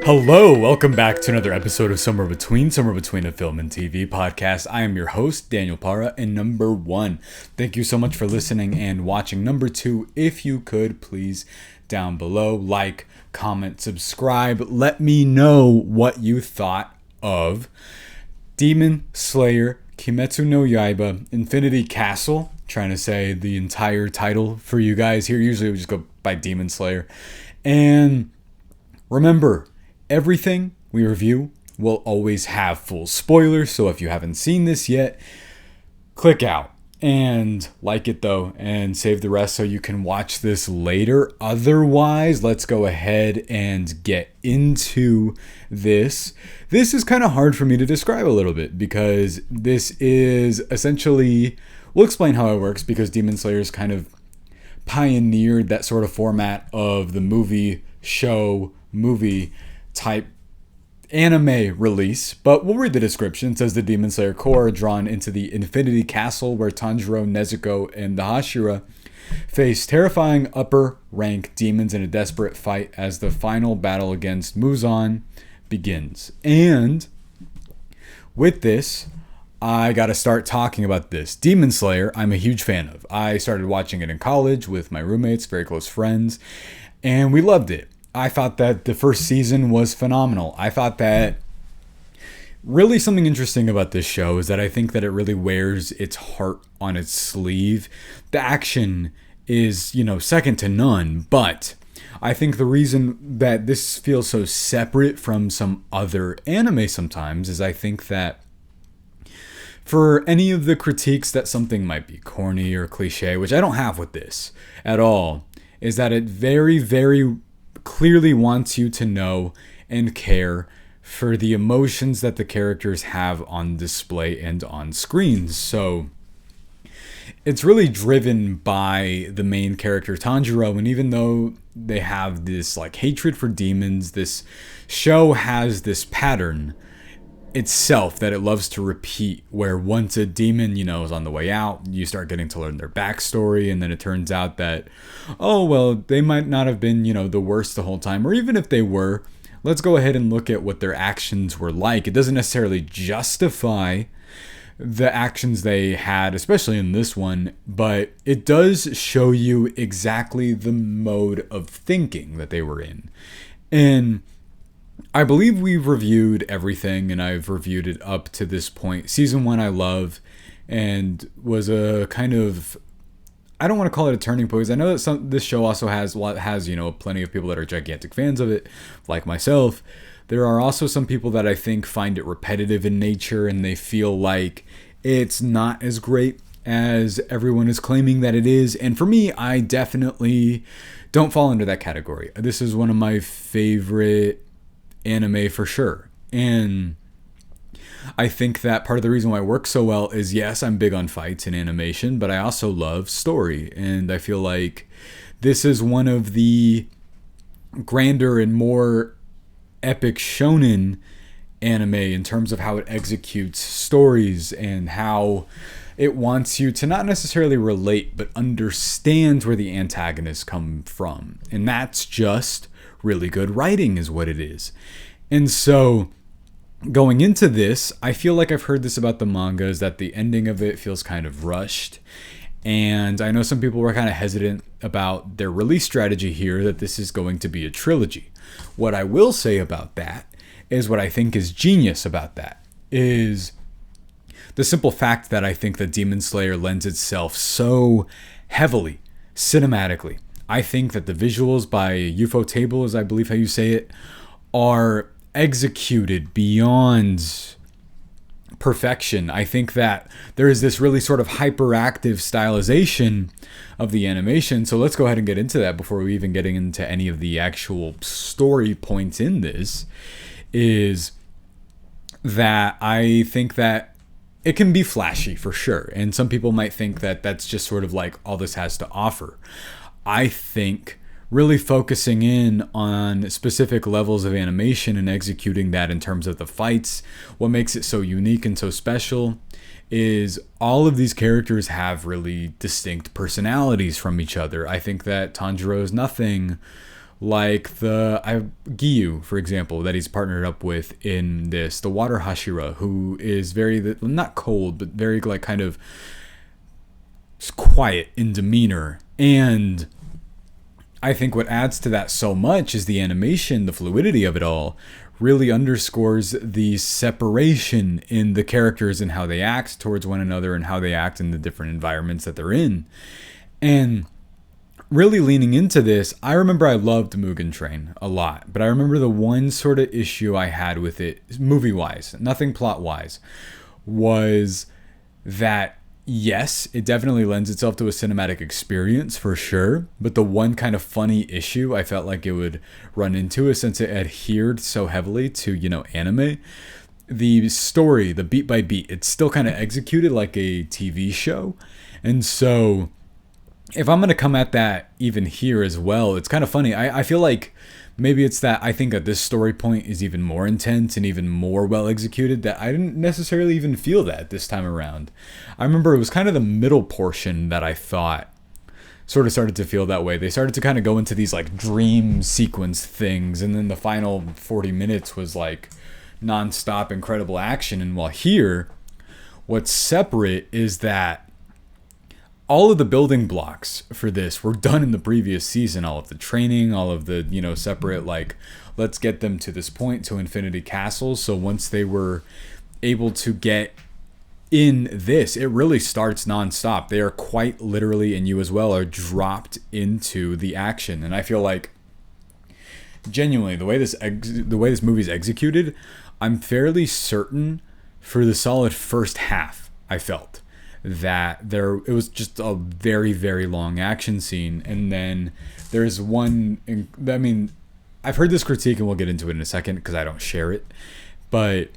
Hello, welcome back to another episode of Somewhere Between a Film and TV podcast. I am your host, Daniel Parra, and number one, thank you so much for listening and watching. Number two, if you could, please, down below, like, comment, subscribe, let me know what you thought of Demon Slayer, Kimetsu no Yaiba, Infinity Castle, trying to say the entire title for you guys here. Usually we just go by Demon Slayer. And remember, everything we review will always have full spoilers, so if you haven't seen this yet, click out and like it though, and save the rest so you can watch this later. Otherwise, let's go ahead and get into this. This is kind of hard for me to describe a little bit because this is essentially, we'll explain how it works because Demon Slayer's kind of pioneered that sort of format of the movie type anime release, but we'll read the description. It says the Demon Slayer Corps are drawn into the Infinity Castle where Tanjiro, Nezuko, and the Hashira face terrifying upper rank demons in a desperate fight as the final battle against Muzan begins. And with this, I gotta start talking about this. Demon Slayer, I'm a huge fan of. I started watching it in college with my roommates, very close friends, and we loved it. I thought that the first season was phenomenal. I thought that really something interesting about this show is that I think that it really wears its heart on its sleeve. The action is, second to none, but I think the reason that this feels so separate from some other anime sometimes is I think that for any of the critiques that something might be corny or cliche, which I don't have with this at all, is that it very, very clearly wants you to know and care for the emotions that the characters have on display and on screens. So it's really driven by the main character Tanjiro, and even though they have this hatred for demons, this show has this pattern itself that it loves to repeat, where once a demon is on the way out, you start getting to learn their backstory, and then it turns out that they might not have been the worst the whole time, or even if they were, let's go ahead and look at what their actions were like. It doesn't necessarily justify the actions they had, especially in this one, but it does show you exactly the mode of thinking that they were in. And I believe we've reviewed everything, and I've reviewed it up to this point. Season 1 I love, and was a kind of, I don't want to call it a turning point, because I know that this show also has plenty of people that are gigantic fans of it, like myself. There are also some people that I think find it repetitive in nature, and they feel like it's not as great as everyone is claiming that it is. And for me, I definitely don't fall into that category. This is one of my favorite anime for sure, and I think that part of the reason why it works so well is, yes, I'm big on fights and animation, but I also love story, and I feel like this is one of the grander and more epic shonen anime in terms of how it executes stories and how it wants you to not necessarily relate but understand where the antagonists come from, and that's just really good writing is what it is. And so going into this, I feel like I've heard this about the manga, is that the ending of it feels kind of rushed. And I know some people were kind of hesitant about their release strategy here, that this is going to be a trilogy. What I will say about that is what I think is genius about that is the simple fact that I think that Demon Slayer lends itself so heavily cinematically. I think that the visuals by Ufotable, as I believe how you say it, are executed beyond perfection. I think that there is this really sort of hyperactive stylization of the animation. So let's go ahead and get into that before we even getting into any of the actual story points in this, is that I think that it can be flashy for sure. And some people might think that that's just sort of like all this has to offer. I think really focusing in on specific levels of animation and executing that in terms of the fights, what makes it so unique and so special is all of these characters have really distinct personalities from each other. I think that Tanjiro is nothing like Giyu, for example, that he's partnered up with in this, the water Hashira, who is very, not cold, but very like kind of quiet in demeanor. And I think what adds to that so much is the animation, the fluidity of it all really underscores the separation in the characters and how they act towards one another and how they act in the different environments that they're in. And really leaning into this, I remember I loved Mugen Train a lot, but I remember the one sort of issue I had with it, movie-wise, nothing plot-wise, was that yes, it definitely lends itself to a cinematic experience for sure, but the one kind of funny issue I felt like it would run into is since it adhered so heavily to, anime, the story, the beat by beat, it's still kind of executed like a TV show. And so if I'm going to come at that even here as well, it's kind of funny. I feel like maybe it's that I think that this story point is even more intense and even more well executed, that I didn't necessarily even feel that this time around. I remember it was kind of the middle portion that I thought sort of started to feel that way. They started to kind of go into these like dream sequence things, and then the final 40 minutes was like nonstop incredible action. And while here, what's separate is that all of the building blocks for this were done in the previous season. All of the training, all of the, separate, like, let's get them to this point, to Infinity Castle. So once they were able to get in this, it really starts nonstop. They are quite literally, and you as well, are dropped into the action. And I feel like, genuinely, the way this movie's executed, I'm fairly certain for the solid first half, I felt that it was just a very, very long action scene. And then there's one, I mean, I've heard this critique and we'll get into it in a second because I don't share it, but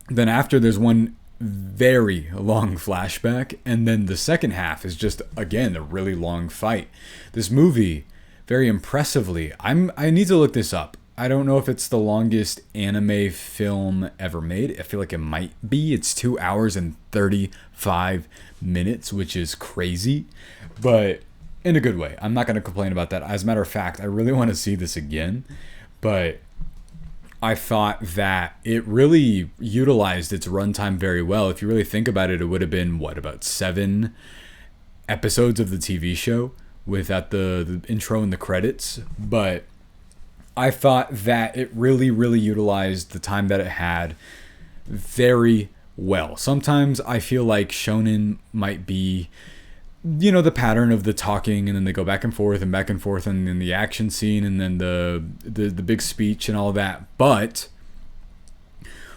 then after there's one very long flashback, and then the second half is just, again, a really long fight. This movie, very impressively, I need to look this up. I don't know if it's the longest anime film ever made. I feel like it might be. It's 2 hours and 35 minutes, which is crazy, but in a good way. I'm not going to complain about that. As a matter of fact, I really want to see this again, but I thought that it really utilized its runtime very well. If you really think about it, it would have been, about 7 episodes of the TV show without the intro and the credits, but I thought that it really, really utilized the time that it had very well. Sometimes I feel like shonen might be, the pattern of the talking, and then they go back and forth, and then the action scene, and then the big speech and all that. But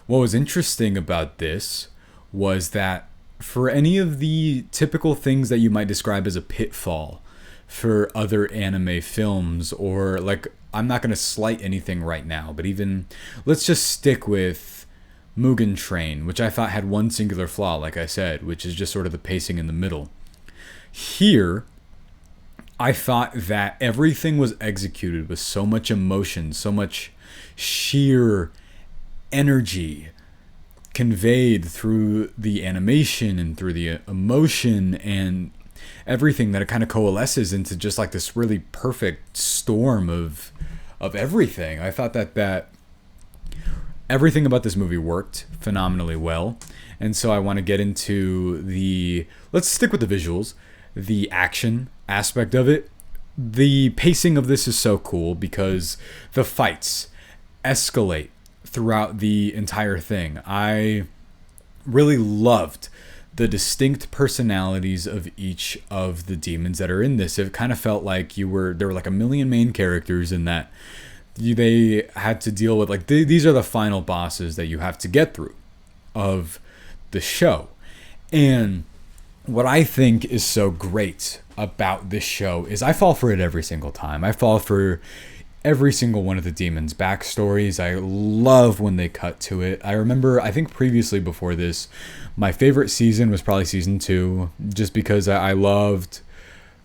what was interesting about this was that for any of the typical things that you might describe as a pitfall for other anime films, or like, I'm not going to slight anything right now, but even let's just stick with Mugen Train, which I thought had one singular flaw, like I said, which is just sort of the pacing in the middle. Here, I thought that everything was executed with so much emotion, so much sheer energy conveyed through the animation and through the emotion and everything, that it kind of coalesces into just like this really perfect storm of everything. I thought that everything about this movie worked phenomenally well. And so I want to get into let's stick with the visuals, the action aspect of it. The pacing of this is so cool because the fights escalate throughout the entire thing. I really loved the distinct personalities of each of the demons that are in this. It kind of felt like there were like a million main characters, in that they had to deal with, like, these are the final bosses that you have to get through of the show. And what I think is so great about this show is I fall for it every single time. I fall for every single one of the demons' backstories. I love when they cut to it. I remember, I think previously before this, my favorite season was probably season 2, just because I loved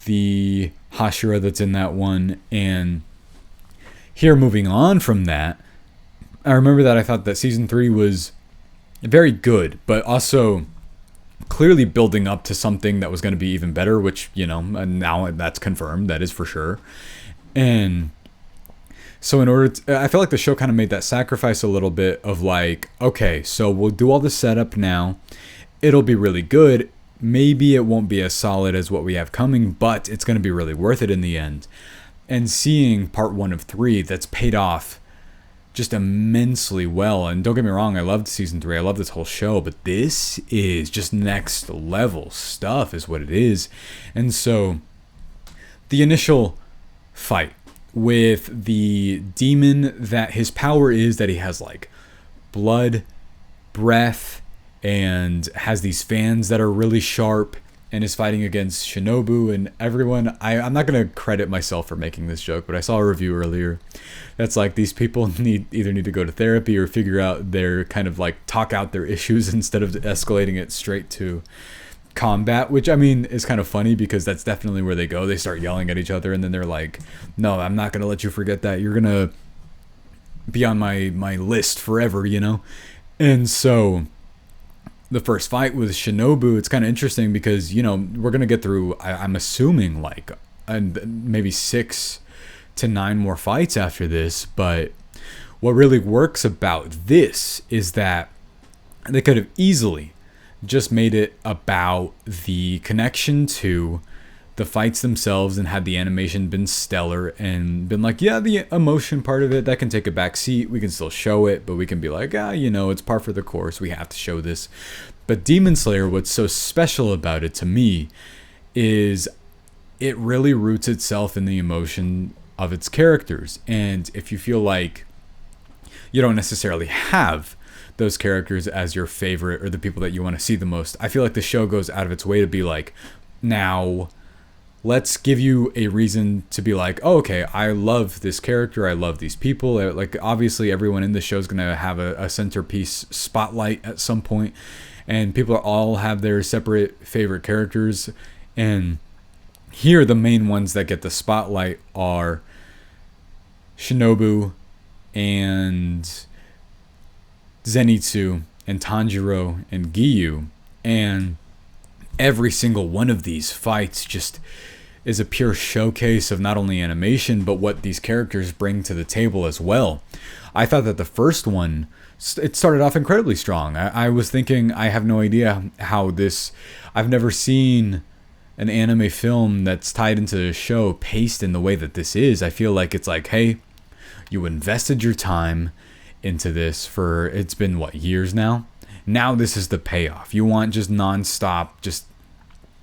the Hashira that's in that one. And here, moving on from that, I remember that I thought that season 3 was very good, but also clearly building up to something that was going to be even better, which, now that's confirmed, that is for sure. And So in order to, I feel like the show kind of made that sacrifice a little bit of like, okay, so we'll do all the setup now. It'll be really good. Maybe it won't be as solid as what we have coming, but it's going to be really worth it in the end. And seeing part 1 of 3 that's paid off just immensely well. And don't get me wrong, I loved season 3. I love this whole show, but this is just next level stuff is what it is. And so the initial fight with the demon, that his power is that he has like blood, breath, and has these fans that are really sharp, and is fighting against Shinobu and everyone. I'm not going to credit myself for making this joke, but I saw a review earlier that's like, these people either need to go to therapy or figure out their kind of like talk out their issues instead of escalating it straight to combat, which I mean is kind of funny because that's definitely where they go. They start yelling at each other and then they're like, no, I'm not going to let you forget that. You're going to be on my list forever, you know? And so the first fight with Shinobu, it's kind of interesting because, you know, we're going to get through, I'm assuming like maybe 6 to 9 more fights after this. But what really works about this is that they could have easily just made it about the connection to the fights themselves and had the animation been stellar and been like, yeah, the emotion part of it, that can take a back seat. We can still show it, but we can be like, you know, it's par for the course. We have to show this. But Demon Slayer, what's so special about it to me is it really roots itself in the emotion of its characters. And if you feel like you don't necessarily have those characters as your favorite or the people that you want to see the most, I feel like the show goes out of its way to be like, now let's give you a reason to be like, oh, okay, I love this character, I love these people. Like, obviously everyone in the show is going to have a centerpiece spotlight at some point, and people all have their separate favorite characters. And here the main ones that get the spotlight are Shinobu and Zenitsu and Tanjiro and Giyu. And every single one of these fights just is a pure showcase of not only animation, but what these characters bring to the table as well. I thought that the first one, it started off incredibly strong. I was thinking, I have no idea how this, I've never seen an anime film that's tied into the show paced in the way that this is. I feel like it's like, hey, you invested your time into this for, it's been what, years now? Now this is the payoff. You want just nonstop, just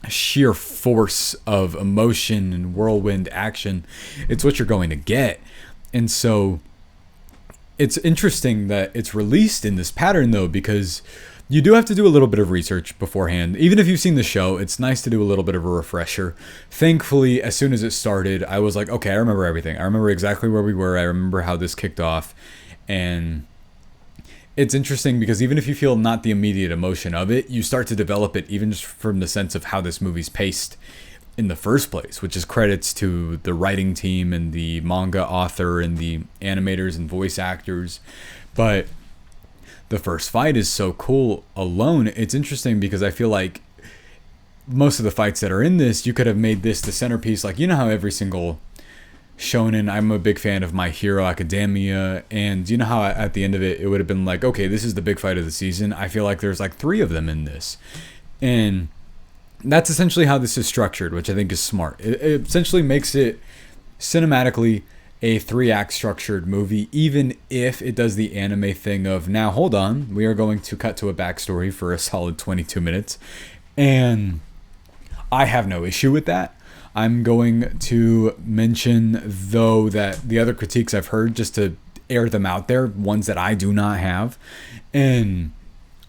sheer force of emotion and whirlwind action. It's what you're going to get. And so it's interesting that it's released in this pattern though, because you do have to do a little bit of research beforehand. Even if you've seen the show, it's nice to do a little bit of a refresher. Thankfully, as soon as it started, I was like, okay, I remember everything. I remember exactly where we were. I remember how this kicked off. And it's interesting because even if you feel not the immediate emotion of it, you start to develop it even just from the sense of how this movie's paced in the first place, which is credits to the writing team and the manga author and the animators and voice actors. But the first fight is so cool alone. It's interesting because I feel like most of the fights that are in this, you could have made this the centerpiece. Like, you know how every single shonen, I'm a big fan of My Hero Academia, and you know how at the end of it, it would have been like, okay, this is the big fight of the season. I feel like there's like 3 of them in this. And that's essentially how this is structured, which I think is smart. It essentially makes it cinematically a 3-act structured movie, even if it does the anime thing of, now hold on, we are going to cut to a backstory for a solid 22 minutes. And I have no issue with that. I'm going to mention, though, that the other critiques I've heard, just to air them out there, ones that I do not have. And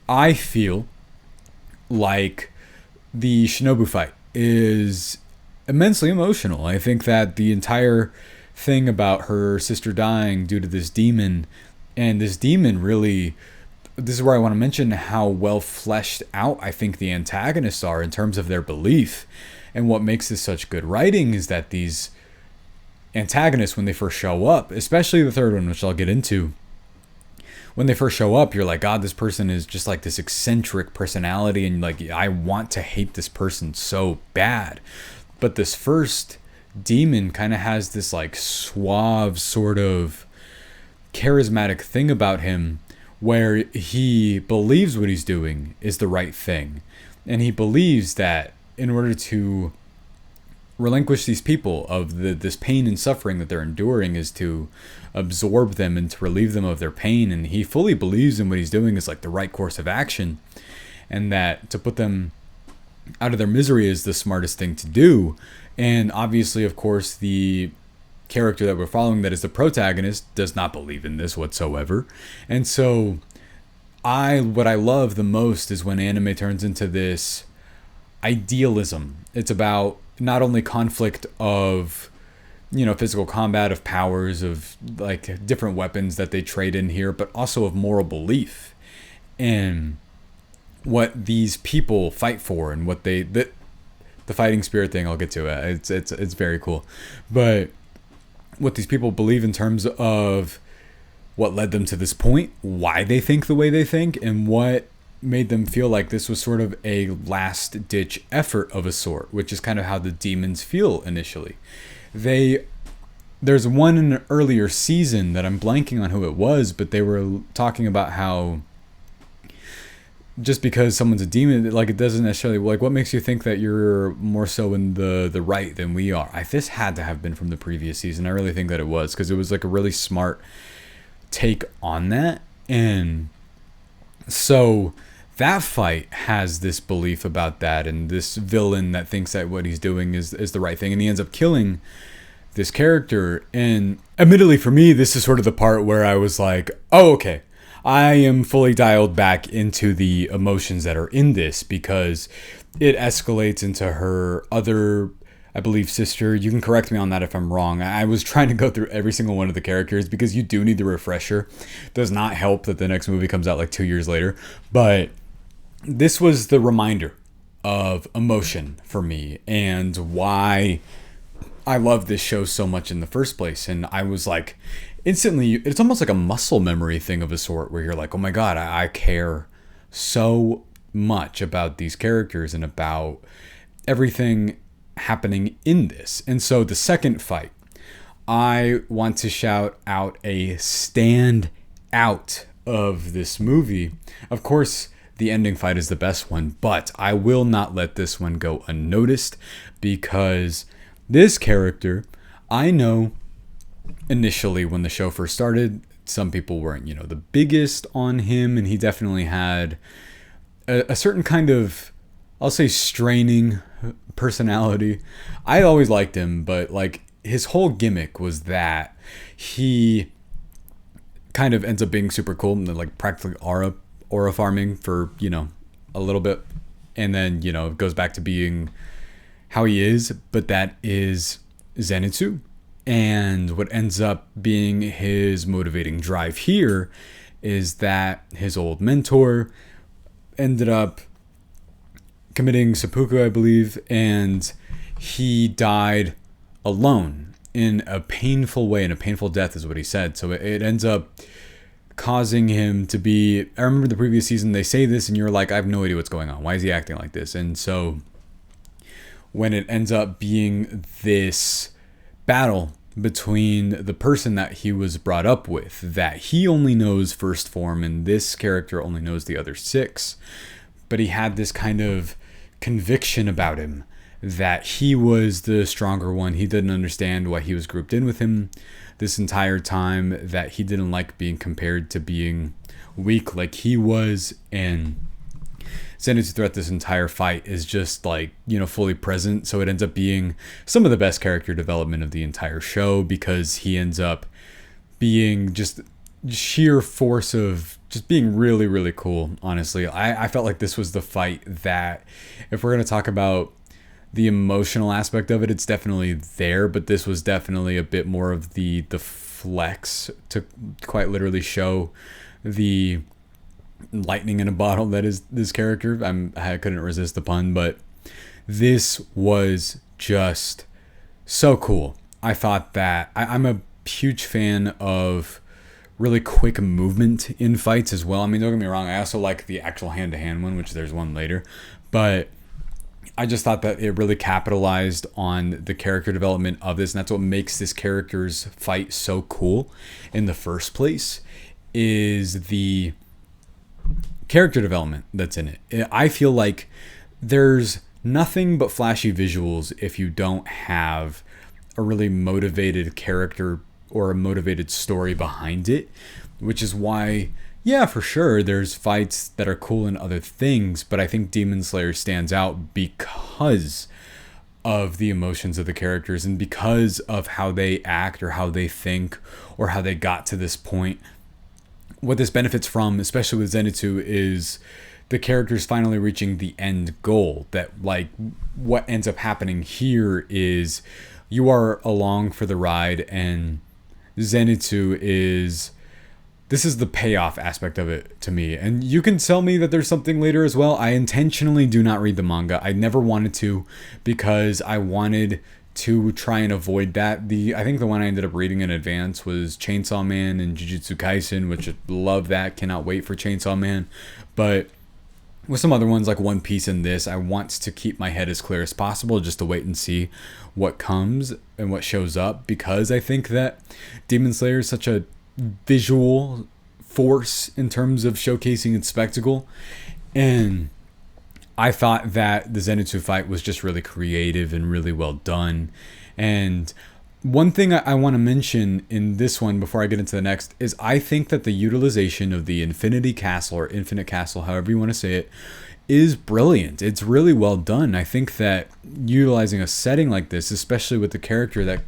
I feel like the Shinobu fight is immensely emotional. I think that the entire thing about her sister dying due to this demon, and this demon really, this is where I want to mention how well fleshed out I think the antagonists are in terms of their belief. And what makes this such good writing is that these antagonists, when they first show up, especially the third one, which I'll get into, when they first show up, you're like, God, this person is just like this eccentric personality, and like, I want to hate this person so bad. But this first demon kind of has this like suave sort of charismatic thing about him where he believes what he's doing is the right thing. And he believes that in order to relinquish these people of this pain and suffering that they're enduring is to absorb them and to relieve them of their pain. And he fully believes in what he's doing is like the right course of action, and that to put them out of their misery is the smartest thing to do. And obviously, of course, the character that we're following, that is the protagonist, does not believe in this whatsoever. And so what I love the most is when anime turns into this idealism. It's about not only conflict of, physical combat, of powers, of like different weapons that they trade in here, but also of moral belief and what these people fight for, and what the fighting spirit thing, I'll get to it. It's very cool. But what these people believe in terms of what led them to this point, why they think the way they think, and what made them feel like this was sort of a last-ditch effort of a sort, which is kind of how the demons feel initially. There's one in an earlier season that I'm blanking on who it was, but they were talking about how just because someone's a demon, like, it doesn't necessarily, like, what makes you think that you're more so in the right than we are? This had to have been from the previous season. I really think that it was, because it was like a really smart take on that. And so that fight has this belief about that, and this villain that thinks that what he's doing is the right thing, and he ends up killing this character. And admittedly for me, this is sort of the part where I was like, oh, okay, I am fully dialed back into the emotions that are in this, because it escalates into her other, I believe, sister. You can correct me on that if I'm wrong. I was trying to go through every single one of the characters because you do need the refresher. It does not help that the next movie comes out like 2 years later. But this was the reminder of emotion for me and why I love this show so much in the first place. And I was like, instantly, it's almost like a muscle memory thing of a sort, where you're like, oh my God, I care so much about these characters and about everything happening in this. And so the second fight, I want to shout out a stand out of this movie. Of course, the ending fight is the best one, but I will not let this one go unnoticed, because this character, I know initially when the show first started, some people weren't, the biggest on him, and he definitely had a certain kind of, I'll say, straining personality. I always liked him, but like his whole gimmick was that he kind of ends up being super cool and like practically aura farming for, a little bit, and then, goes back to being how he is, but that is Zenitsu. And what ends up being his motivating drive here is that his old mentor ended up committing seppuku, I believe, and he died alone in a painful way, and a painful death is what he said. So it ends up causing him to be, I remember the previous season, they say this and you're like, I have no idea what's going on. Why is he acting like this? And so when it ends up being this battle between the person that he was brought up with, that he only knows first form and this character only knows the other 6, but he had this kind of conviction about him that he was the stronger one. He didn't understand why he was grouped in with him this entire time, that he didn't like being compared to being weak like he was. And Zenitsu throughout this entire fight is just like, fully present. So it ends up being some of the best character development of the entire show, because he ends up being just sheer force of just being really, really cool. Honestly, I felt like this was the fight that, if we're going to talk about the emotional aspect of it, it's definitely there, but this was definitely a bit more of the flex to quite literally show the lightning in a bottle that is this character. I couldn't resist the pun, but this was just so cool. I thought that I'm a huge fan of really quick movement in fights as well. I mean, don't get me wrong, I also like the actual hand-to-hand one, which there's one later, but I just thought that it really capitalized on the character development of this, and that's what makes this character's fight so cool in the first place, is the character development that's in it. I feel like there's nothing but flashy visuals if you don't have a really motivated character or a motivated story behind it, which is why, yeah, for sure, there's fights that are cool in other things, but I think Demon Slayer stands out because of the emotions of the characters and because of how they act or how they think or how they got to this point. What this benefits from, especially with Zenitsu, is the characters finally reaching the end goal. That, like, what ends up happening here is you are along for the ride, and Zenitsu is... This is the payoff aspect of it to me. And you can tell me that there's something later as well. I intentionally do not read the manga. I never wanted to, because I wanted to try and avoid that. I think the one I ended up reading in advance was Chainsaw Man and Jujutsu Kaisen, which I love that. Cannot wait for Chainsaw Man. But with some other ones like One Piece and this, I want to keep my head as clear as possible just to wait and see what comes and what shows up, because I think that Demon Slayer is such a visual force in terms of showcasing its spectacle. And I thought that the Zenitsu fight was just really creative and really well done. And one thing I want to mention in this one before I get into the next is I think that the utilization of the Infinity Castle, or Infinite Castle, however you want to say it, is brilliant. It's really well done. I think that utilizing a setting like this, especially with the character that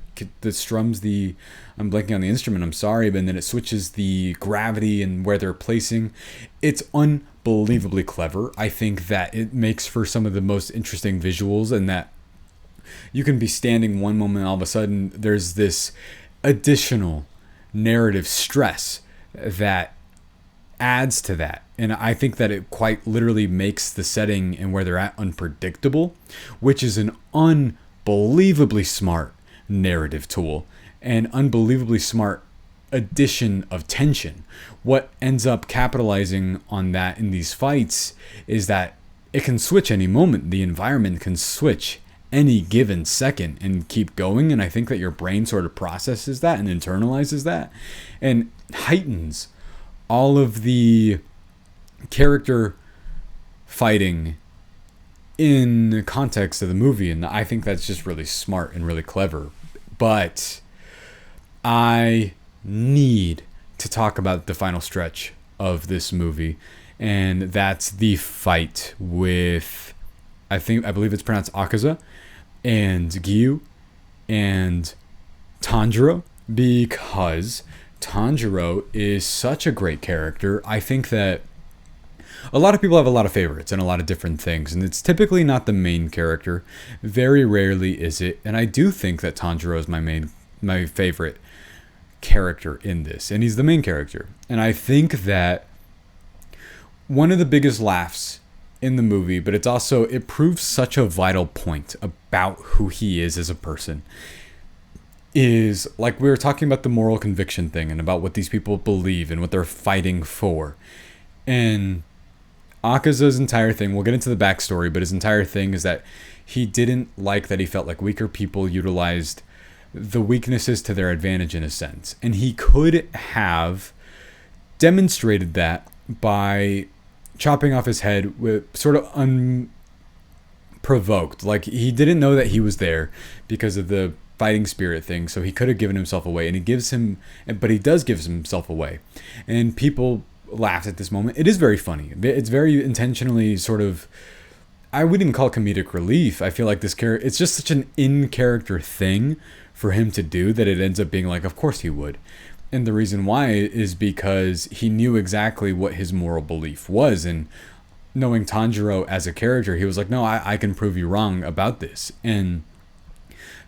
strums the... I'm blanking on the instrument, I'm sorry, but then it switches the gravity and where they're placing. It's unbelievably clever. I think that it makes for some of the most interesting visuals, and that you can be standing one moment, all of a sudden there's this additional narrative stress that adds to that. And I think that it quite literally makes the setting and where they're at unpredictable, which is an unbelievably smart narrative tool. An unbelievably smart addition of tension. What ends up capitalizing on that in these fights is that it can switch any moment. The environment can switch any given second and keep going. And I think that your brain sort of processes that and internalizes that and heightens all of the character fighting in the context of the movie. And I think that's just really smart and really clever. But I need to talk about the final stretch of this movie, and that's the fight with, I believe it's pronounced Akaza, and Giyu, and Tanjiro, because Tanjiro is such a great character. I think that a lot of people have a lot of favorites and a lot of different things, and it's typically not the main character. Very rarely is it, and I do think that Tanjiro is my favorite character in this, and he's the main character. And I think that one of the biggest laughs in the movie, but it proves such a vital point about who he is as a person, is like we were talking about the moral conviction thing and about what these people believe and what they're fighting for. And Akaza's entire thing, we'll get into the backstory, but his entire thing is that he didn't like that he felt like weaker people utilized the weaknesses to their advantage in a sense. And he could have demonstrated that by chopping off his head with sort of unprovoked. Like, he didn't know that he was there because of the fighting spirit thing, so he could have given himself away, and but he does give himself away. And people laughed at this moment. It is very funny. It's very intentionally sort of, I wouldn't even call it comedic relief. I feel like this character, it's just such an in-character thing for him to do that it ends up being like, of course he would. And the reason why is because he knew exactly what his moral belief was. And knowing Tanjiro as a character, he was like, no, I can prove you wrong about this. And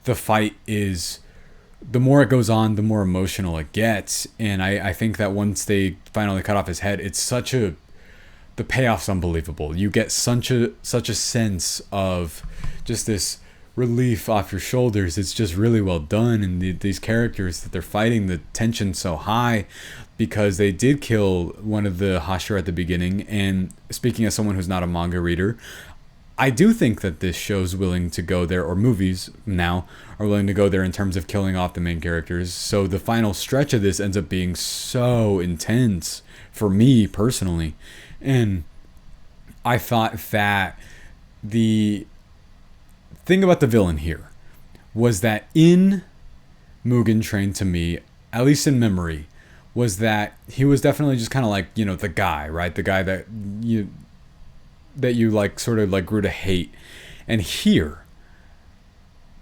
the fight is, the more it goes on, the more emotional it gets. And I think that once they finally cut off his head, it's the payoff's unbelievable. You get such a sense of just this relief off your shoulders. It's just really well done. And these characters that they're fighting, the tension's so high because they did kill one of the Hashira at the beginning. And speaking as someone who's not a manga reader, I do think that this show's willing to go there, or movies now are willing to go there in terms of killing off the main characters. So the final stretch of this ends up being so intense for me personally. And I thought that the thing about the villain here was that in Mugen Train, to me, at least in memory, was that he was definitely just kind of like, you know, the guy, right? The guy that you like sort of like grew to hate. And here,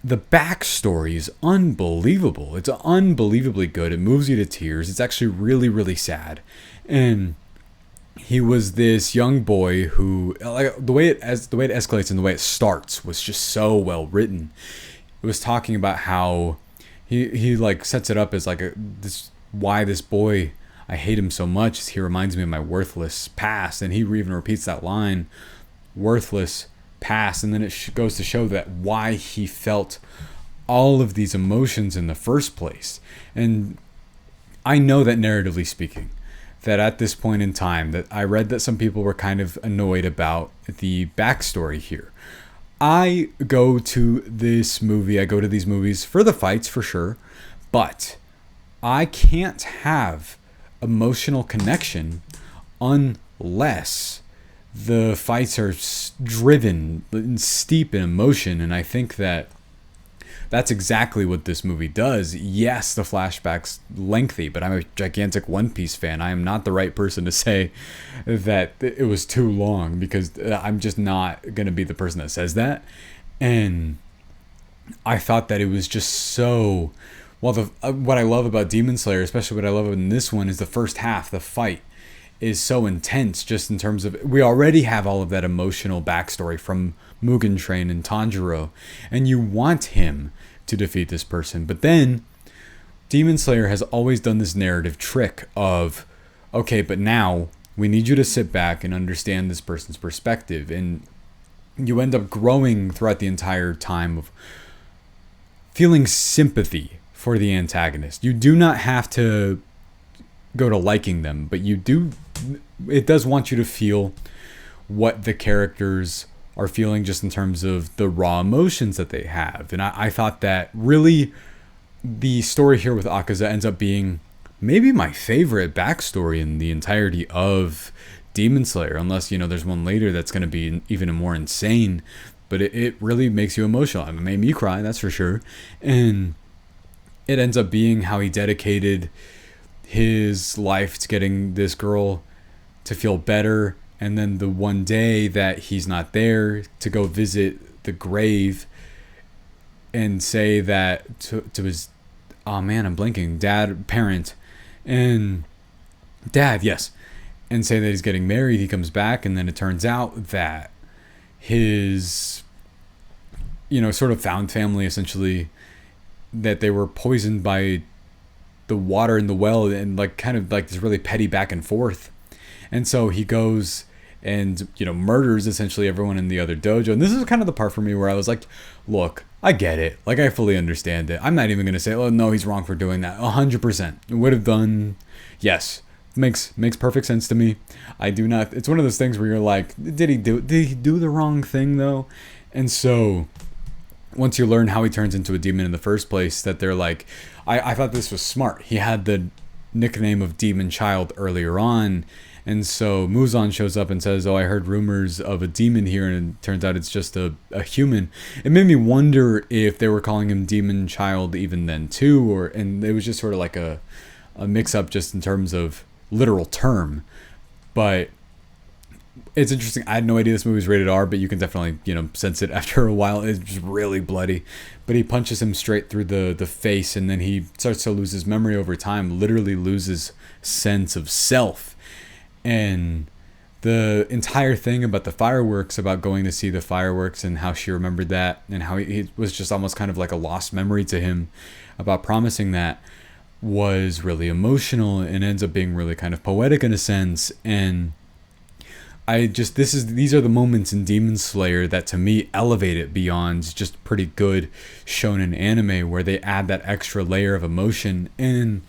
the backstory is unbelievable. It's unbelievably good. It moves you to tears. It's actually really, really sad. And he was this young boy who, like, the way it escalates and the way it starts was just so well written. It was talking about how he like sets it up as like why this boy, I hate him so much, is he reminds me of my worthless past. And he even repeats that line, worthless past. And then it goes to show that why he felt all of these emotions in the first place. And I know that narratively speaking, that at this point in time, that I read that some people were kind of annoyed about the backstory here. I go to these movies for the fights for sure, but I can't have emotional connection unless the fights are driven and steep in emotion. And I think that that's exactly what this movie does. Yes, the flashback's lengthy, but I'm a gigantic One Piece fan. I am not the right person to say that it was too long, because I'm just not going to be the person that says that. And I thought that it was just so... Well, what I love about Demon Slayer, especially what I love in this one, is the first half, the fight, is so intense just in terms of... We already have all of that emotional backstory from Mugen Train and Tanjiro, and you want him to defeat this person. But then Demon Slayer has always done this narrative trick of, okay, but now we need you to sit back and understand this person's perspective. And you end up growing throughout the entire time of feeling sympathy for the antagonist. You do not have to go to liking them, but it does want you to feel what the characters are feeling just in terms of the raw emotions that they have. And I thought that really the story here with Akaza ends up being maybe my favorite backstory in the entirety of Demon Slayer, unless, you know, there's one later that's going to be even more insane. But it really makes you emotional. It made me cry, that's for sure. And it ends up being how he dedicated his life to getting this girl to feel better. And then the one day that he's not there, to go visit the grave and say that to his, oh man, I'm blanking, parent, and dad, yes, and say that he's getting married. He comes back, and then it turns out that his, you know, sort of found family, essentially, that they were poisoned by the water in the well, and like kind of like this really petty back and forth. And so he goes and, you know, murders essentially everyone in the other dojo. And this is kind of the part for me where I was like, look, I get it. Like, I fully understand it. I'm not even going to say, oh, no, he's wrong for doing that. 100%. It would have done, yes. Makes perfect sense to me. I do not, it's one of those things where you're like, did he do the wrong thing though? And so once you learn how he turns into a demon in the first place, that they're like, I thought this was smart. He had the nickname of Demon Child earlier on. And so Muzan shows up and says, oh, I heard rumors of a demon here, and it turns out it's just a human. It made me wonder if they were calling him Demon Child even then too, and it was just sort of like a mix-up just in terms of literal term. But it's interesting. I had no idea this movie was rated R, but you can definitely, you know, sense it after a while. It's just really bloody. But he punches him straight through the face, and then he starts to lose his memory over time, literally loses sense of self. And the entire thing about the fireworks, about going to see the fireworks and how she remembered that, and how it was just almost kind of like a lost memory to him about promising that, was really emotional and ends up being really kind of poetic in a sense. And these are the moments in Demon Slayer that to me elevate it beyond just pretty good shonen anime, where they add that extra layer of emotion. And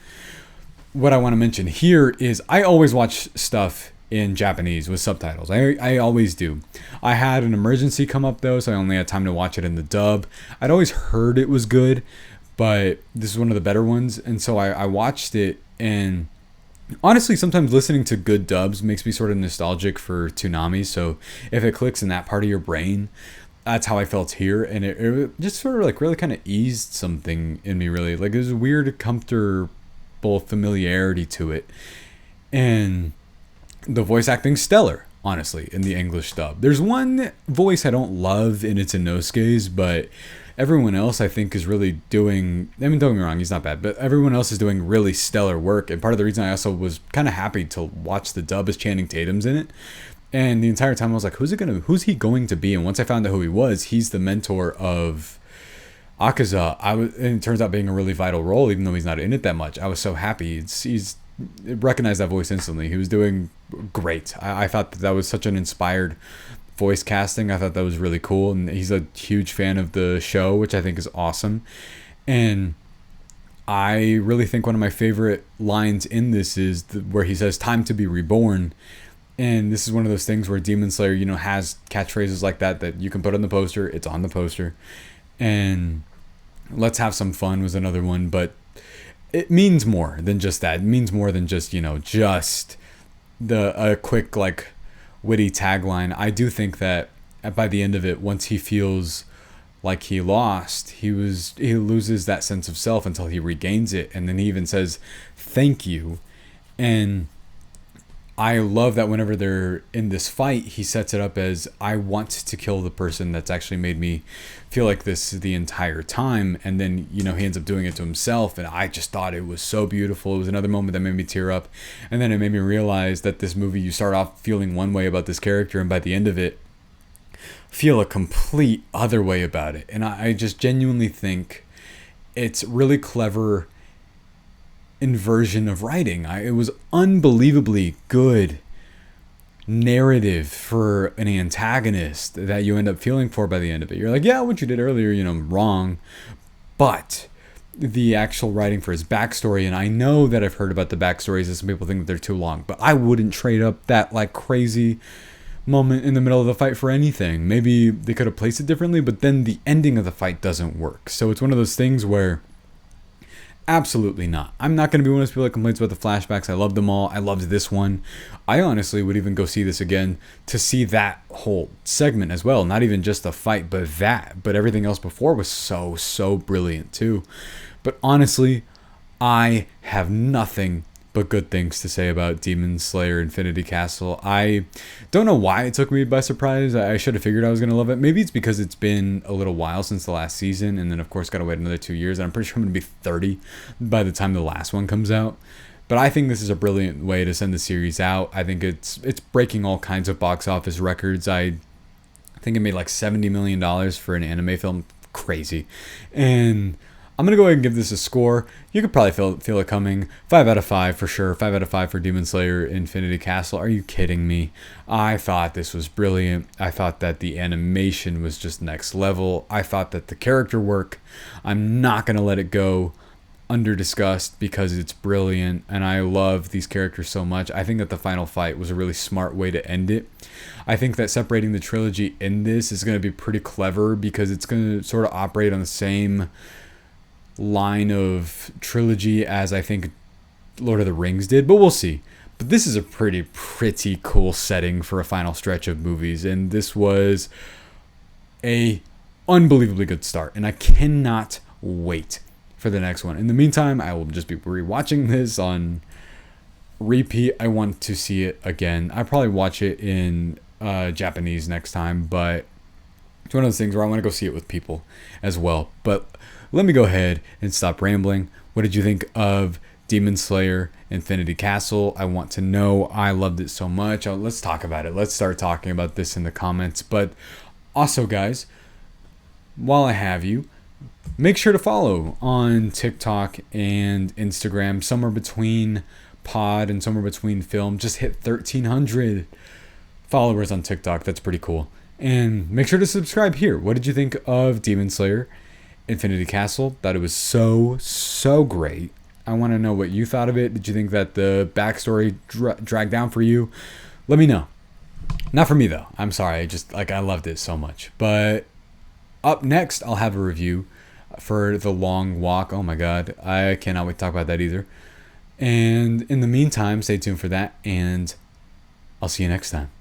what I want to mention here is I always watch stuff in Japanese with subtitles. I always do. I had an emergency come up though, so I only had time to watch it in the dub. I'd always heard it was good, but this is one of the better ones, and so I watched it. And honestly, sometimes listening to good dubs makes me sort of nostalgic for Toonami, so if it clicks in that part of your brain, that's how I felt here. And it just sort of like really kind of eased something in me, really. Like there's a weird comfortable familiarity to it. And the voice acting's stellar, honestly, in the English dub. There's one voice I don't love, and it's Inosuke's, but everyone else I think is really doing, I mean, don't get me wrong, he's not bad, but everyone else is doing really stellar work. And part of the reason I also was kind of happy to watch the dub is Channing Tatum's in it. And the entire time I was like, who's he going to be? And once I found out who he was, he's the mentor of Akaza. And it turns out being a really vital role, even though he's not in it that much. I was so happy. He's recognized that voice instantly. He was doing great. I thought that was such an inspired voice casting. I thought that was really cool. And he's a huge fan of the show, which I think is awesome. And I really think one of my favorite lines in this is where he says, "Time to be reborn." And this is one of those things where Demon Slayer, has catchphrases like that you can put on the poster. It's on the poster. And "Let's have some fun" was another one, but it means more than just that. It means more than just, just a quick, like, witty tagline. I do think that by the end of it, once he feels like he lost, he loses that sense of self until he regains it. And then he even says, "Thank you." And I love that whenever they're in this fight, he sets it up as, I want to kill the person that's actually made me feel like this the entire time. And then, he ends up doing it to himself. And I just thought it was so beautiful. It was another moment that made me tear up. And then it made me realize that this movie, you start off feeling one way about this character, and by the end of it, feel a complete other way about it. And I just genuinely think it's really clever inversion of writing. It was unbelievably good narrative for an antagonist that you end up feeling for by the end of it. You're like, yeah, what you did earlier, wrong. But the actual writing for his backstory, and I know that I've heard about the backstories and some people think that they're too long, but I wouldn't trade up that like crazy moment in the middle of the fight for anything. Maybe they could have placed it differently, but then the ending of the fight doesn't work. So it's one of those things where absolutely not. I'm not going to be one of those people that complains about the flashbacks. I love them all. I loved this one. I honestly would even go see this again to see that whole segment as well. Not even just the fight, but everything else before was so brilliant too. But honestly, I have nothing but good things to say about Demon Slayer Infinity Castle. I don't know why it took me by surprise. I should have figured I was going to love it. Maybe it's because it's been a little while since the last season, and then of course got to wait another 2 years. And I'm pretty sure I'm going to be 30 by the time the last one comes out. But I think this is a brilliant way to send the series out. I think it's breaking all kinds of box office records. I think it made like $70 million for an anime film. Crazy. And I'm going to go ahead and give this a score. You could probably feel it coming. 5 out of 5 for sure. 5 out of 5 for Demon Slayer Infinity Castle. Are you kidding me? I thought this was brilliant. I thought that the animation was just next level. I thought that the character work, I'm not going to let it go under discussed because it's brilliant. And I love these characters so much. I think that the final fight was a really smart way to end it. I think that separating the trilogy in this is going to be pretty clever because it's going to sort of operate on the same line of trilogy as I think Lord of the Rings did, but we'll see. But this is a pretty cool setting for a final stretch of movies, and this was a unbelievably good start, and I cannot wait for the next one. In the meantime, I will just be rewatching this on repeat. I want to see it again. I'll probably watch it in Japanese next time, but it's one of those things where I want to go see it with people as well. But let me go ahead and stop rambling. What did you think of Demon Slayer Infinity Castle? I want to know. I loved it so much. Let's talk about it. Let's start talking about this in the comments. But also, guys, while I have you, make sure to follow on TikTok and Instagram. Somewhere between pod and somewhere between film. Just hit 1,300 followers on TikTok. That's pretty cool. And make sure to subscribe here. What did you think of Demon Slayer Infinity Castle? Thought it was so great. I want to know what you thought of it. Did you think that the backstory dragged down for you? let me know. Not for me though. I'm sorry. I just like I loved it so much. But up next, I'll have a review for The Long Walk. Oh my god, I cannot wait to talk about that either. And in the meantime, stay tuned for that, and I'll see you next time.